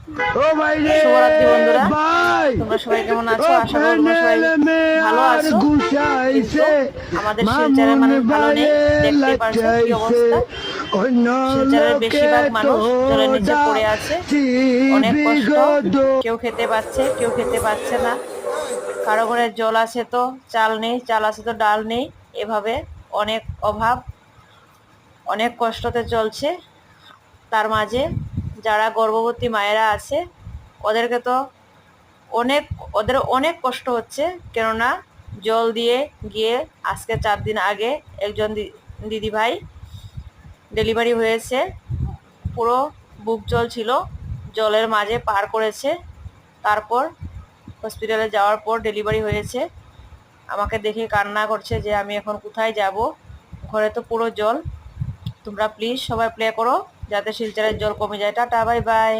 শুভরাত্রি বন্ধুরা, তোমরা সবাই কেমন আছো? আশা করি তোমরা সবাই ভালো আছো। কিন্তু আমাদের শিলচরের মানুষ ভালো নেই, দেখতে পারছো কি অবস্থা। শিলচরের বেশিরভাগ মানুষ জলের নিচে পড়ে আছে, অনেক কষ্ট। কেউ খেতে পাচ্ছে, কেউ খেতে পাচ্ছে না। কারো ঘরে জল আছে তো চাল নেই, চাল আছে তো ডাল নেই। এভাবে অনেক অভাব, অনেক কষ্টতে চলছে। তার মাঝে যারা গর্ভবতী মায়েরা আছে ওদেরকে তো ওদের অনেক কষ্ট হচ্ছে, কেননা জল দিয়ে গিয়ে আজকে 4 দিন আগে একজন দিদি ভাই ডেলিভারি হয়েছে। পুরো বুক জল ছিল, জলের মাঝে পার করেছে, তারপর হসপিটালে যাওয়ার পর ডেলিভারি হয়েছে। আমাকে দেখে কান্না করছে যে আমি এখন কোথায় যাব, ঘরে তো পুরো জল। তোমরা প্লিজ সবাই প্লে করো যাতে শিলচরের জল কমে যায়। Tata, bye bye.